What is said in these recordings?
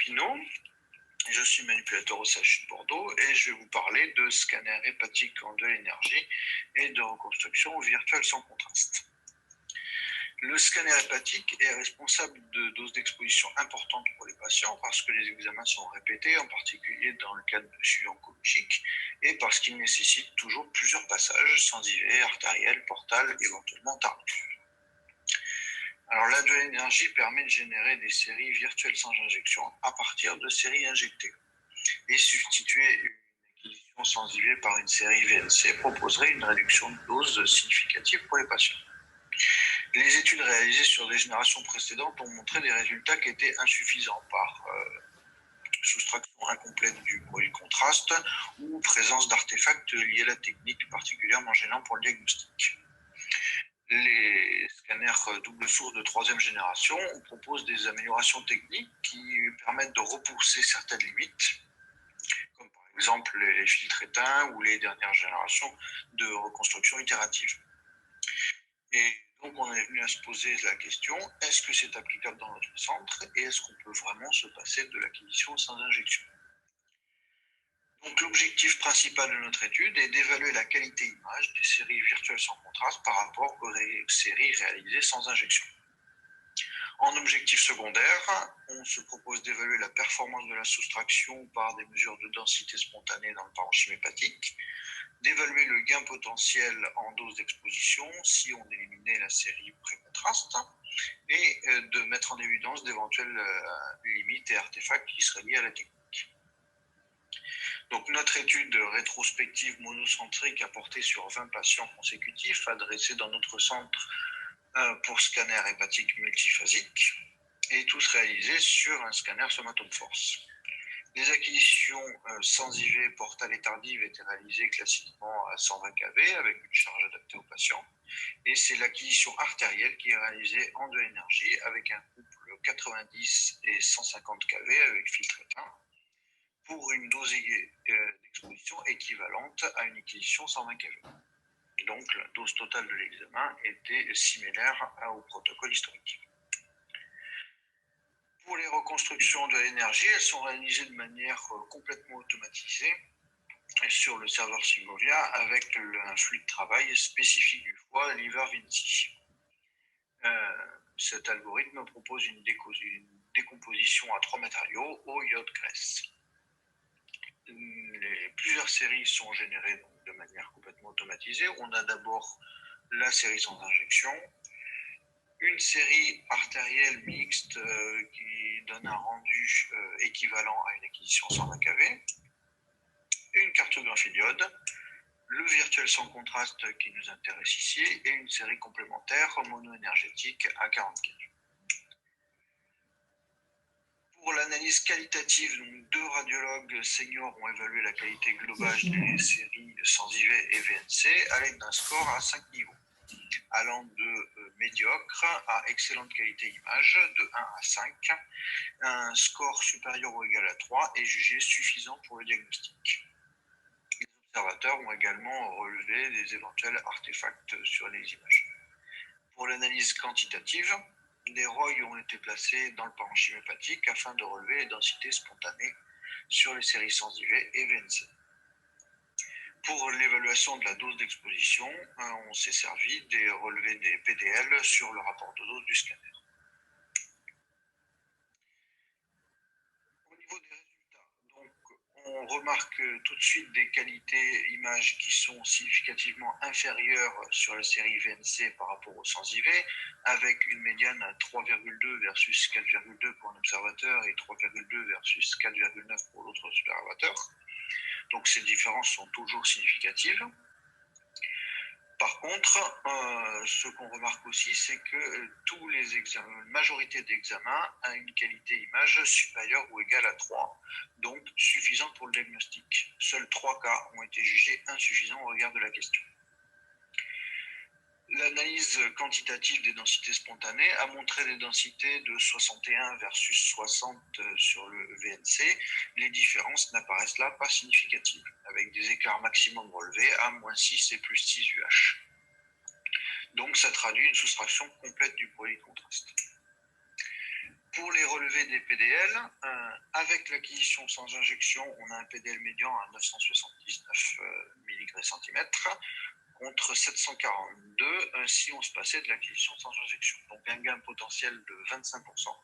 Pinot, je suis manipulateur au CHU de Bordeaux et je vais vous parler de scanner hépatique en de l'énergie et de reconstruction virtuelle sans contraste. Le scanner hépatique est responsable de doses d'exposition importantes pour les patients parce que les examens sont répétés, en particulier dans le cadre de suivi oncologique, et parce qu'il nécessite toujours plusieurs passages sans IV, artériel, portal, éventuellement tardif. Alors la de l'énergie permet de générer des séries virtuelles sans injection à partir de séries injectées. Et substituer une acquisition sans IV par une série VNC proposerait une réduction de dose significative pour les patients. Les études réalisées sur des générations précédentes ont montré des résultats qui étaient insuffisants par soustraction incomplète du produit de contraste ou présence d'artefacts liés à la technique particulièrement gênants pour le diagnostic. Les scanners double source de troisième génération proposent des améliorations techniques qui permettent de repousser certaines limites, comme par exemple les filtres éteints ou les dernières générations de reconstruction itérative. Et donc on est venu à se poser la question, est-ce que c'est applicable dans notre centre et est-ce qu'on peut vraiment se passer de l'acquisition sans injection? Donc l'objectif principal de notre étude est d'évaluer la qualité image des séries virtuelles sans contraste par rapport aux séries réalisées sans injection. En objectif secondaire, on se propose d'évaluer la performance de la soustraction par des mesures de densité spontanée dans le parenchyme hépatique, d'évaluer le gain potentiel en dose d'exposition si on éliminait la série pré-contraste, et de mettre en évidence d'éventuelles limites et artefacts qui seraient liés à la technique. Donc notre étude rétrospective monocentrique a porté sur 20 patients consécutifs adressés dans notre centre pour scanner hépatique multiphasique et tous réalisés sur un scanner somatome force. Les acquisitions sans IV, portale et tardive étaient réalisées classiquement à 120 kV avec une charge adaptée aux patients. Et c'est l'acquisition artérielle qui est réalisée en de l'énergie avec un couple 90 et 150 kV avec filtre éteint pour une dose d'exposition équivalente à une acquisition 120 kV. Donc la dose totale de l'examen était similaire au protocole historique. Pour les reconstructions de l'énergie, elles sont réalisées de manière complètement automatisée sur le serveur Segovia avec un flux de travail spécifique du foie, Liver-Vinci. Cet algorithme propose une décomposition à 3 matériaux, eau, iode, graisse. Plusieurs séries sont générées de manière complètement automatisée. On a d'abord la série sans injection, une série artérielle mixte qui donne un rendu équivalent à une acquisition 120 kV, une cartographie d'iode, le virtuel sans contraste qui nous intéresse ici et une série complémentaire mono-énergétique à 40 kV. Pour l'analyse qualitative, donc, 2 radiologues seniors ont évalué la qualité globale des séries sans IV et VNC à l'aide d'un score à 5 niveaux, allant de médiocre à excellente qualité image, de 1 à 5. Un score supérieur ou égal à 3 est jugé suffisant pour le diagnostic. Les observateurs ont également relevé des éventuels artefacts sur les images. Pour l'analyse quantitative, des ROI ont été placés dans le parenchyme hépatique afin de relever les densités spontanées sur les séries sans IV et VNC. Pour l'évaluation de la dose d'exposition, on s'est servi des relevés des PDL sur le rapport de dose du scanner. Au niveau des résultats, donc, on remarque tout de suite des qualités images qui sont significativement inférieures sur la série VNC par rapport au sans IV, avec une médiane à 3,2 versus 4,2 pour un observateur et 3,2 versus 4,9 pour l'autre observateur. Donc ces différences sont toujours significatives. Par contre, ce qu'on remarque aussi, c'est que la majorité d'examens a une qualité image supérieure ou égale à 3, donc suffisante pour le diagnostic. Seuls 3 cas ont été jugés insuffisants au regard de la question. L'analyse quantitative des densités spontanées a montré des densités de 61 versus 60 sur le VNC. Les différences n'apparaissent là pas significatives, avec des écarts maximum relevés à -6 et +6 UH. Donc ça traduit une soustraction complète du produit de contraste. Pour les relevés des PDL, avec l'acquisition sans injection, on a un PDL médian à 979 mg/cm contre 742 si on se passait de l'acquisition sans injection. Donc un gain potentiel de 25%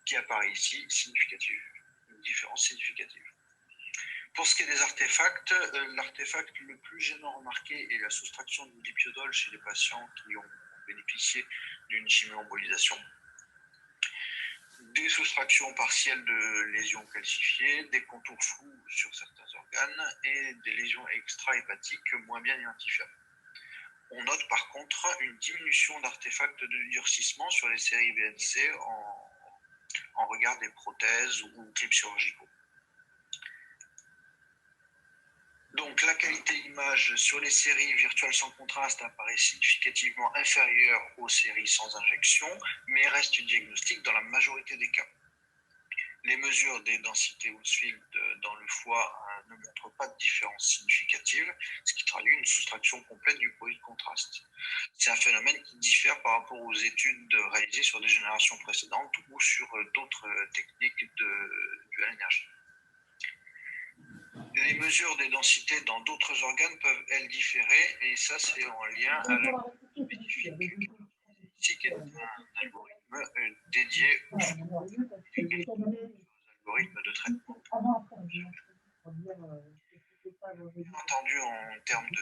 qui apparaît ici significatif, une différence significative. Pour ce qui est des artefacts, l'artefact le plus gênant remarqué est la soustraction du lipiodol chez les patients qui ont bénéficié d'une chimio-embolisation. Des soustractions partielles de lésions calcifiées, des contours flous sur certains organes et des lésions extra-hépatiques moins bien identifiables. On note par contre une diminution d'artefacts de durcissement sur les séries VNC en regard des prothèses ou clips chirurgicaux. Donc la qualité image sur les séries virtuelles sans contraste apparaît significativement inférieure aux séries sans injection, mais reste diagnostique dans la majorité des cas. Les mesures des densités Hounsfield dans le foie ne montrent pas de différence significative, ce qui traduit une soustraction complète du produit de contraste. C'est un phénomène qui diffère par rapport aux études réalisées sur des générations précédentes ou sur d'autres techniques de l'énergie. Les mesures des densités dans d'autres organes peuvent, elles, différer, et ça, c'est en lien à la spécifique ici, qui est un algorithme dédié aux algorithmes de traitement. Bien entendu, en termes de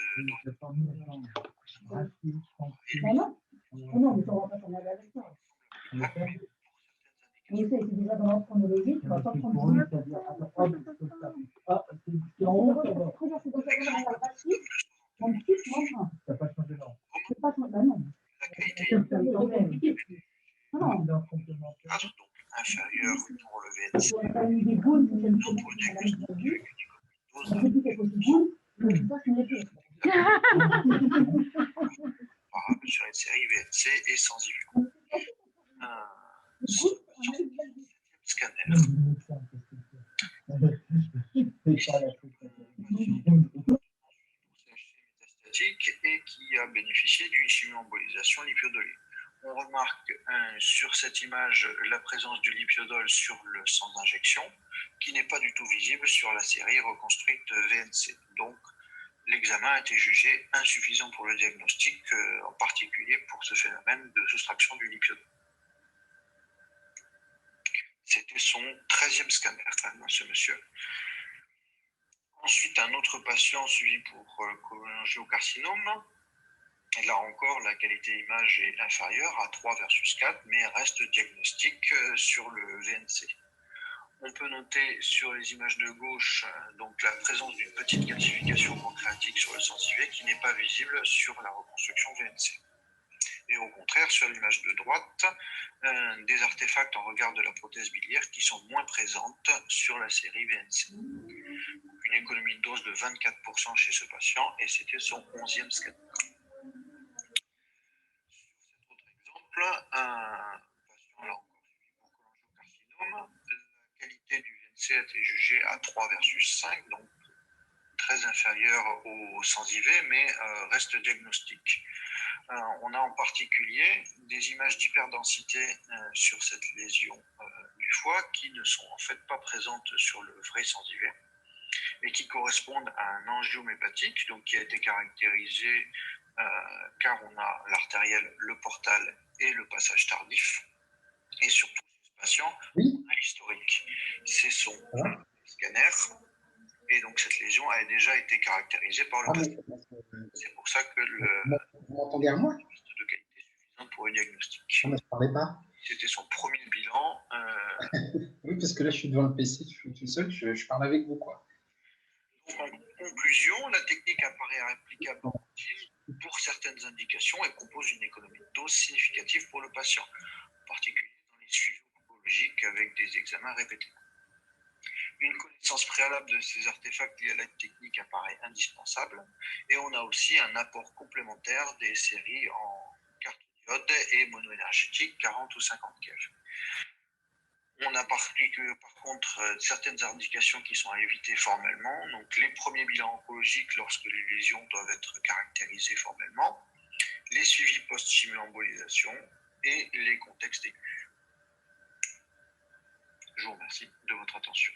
Mais ça, c'est déjà dans la chronologie, tu vas pas prendre le temps. Ah, c'est en haut, ça va. Regarde, c'est dans la partie. Mon petit, moi, ça n'a pas changé, non. C'est pas changé, non. la qualité Non. donc inférieure pour le VNC, On a mis des boules, c'est non pour le diagnostic avec une on a dit quelque chose de boule, mais ça, c'est une épée. comparable sur les séries VNC et sans IVU. Scanner. Et qui a bénéficié d'une chimio-embolisation lipiodolée. On remarque sur cette image la présence du lipiodol sur le sans injection, qui n'est pas du tout visible sur la série reconstruite VNC. Donc, l'examen a été jugé insuffisant pour le diagnostic, en particulier pour ce phénomène de soustraction du lipiodol. C'était son 13e scanner, ce monsieur. Ensuite, un autre patient suivi pour cholangiocarcinome. Et là encore, la qualité image est inférieure à 3 versus 4, mais reste diagnostique sur le VNC. On peut noter sur les images de gauche donc la présence d'une petite calcification pancréatique sur le sensivé qui n'est pas visible sur la reconstruction VNC. Et au contraire, sur l'image de droite, des artefacts en regard de la prothèse biliaire qui sont moins présentes sur la série VNC. Une économie de dose de 24% chez ce patient, et c'était son 11e scanner. Sur cet autre exemple, un patient là encore suivi pour cholangiocarcinome, la qualité du VNC a été jugée à 3 versus 5, donc très inférieure au sans IV, mais reste diagnostique. On a en particulier des images d'hyperdensité sur cette lésion du foie qui ne sont en fait pas présentes sur le vrai sans IV et qui correspondent à un angiome hépatique, donc qui a été caractérisé car on a l'artériel, le portal et le passage tardif. Et surtout, ce patient a l'historique. C'est son scanner. Et donc, cette lésion a déjà été caractérisée par le patient. C'est pour ça que vous m'entendez à moi? De qualité suffisante pour le diagnostic. Je ne parlais pas. C'était son premier bilan. Oui, parce que là, je suis devant le PC, je suis tout seul, je parle avec vous, quoi. Donc, en conclusion, la technique apparaît réplicable pour certaines indications et propose une économie de dose significative pour le patient, en particulier dans les suivis oncologiques avec des examens répétés. Une connaissance préalable de ces artefacts liés à la technique apparaît indispensable, et on a aussi un apport complémentaire des séries en carte-diode et monoénergétique 40 ou 50 keV. On a par contre certaines indications qui sont à éviter formellement, donc les premiers bilans oncologiques lorsque les lésions doivent être caractérisées formellement, les suivis post-chimio-embolisation et les contextes aigus. Je vous remercie de votre attention.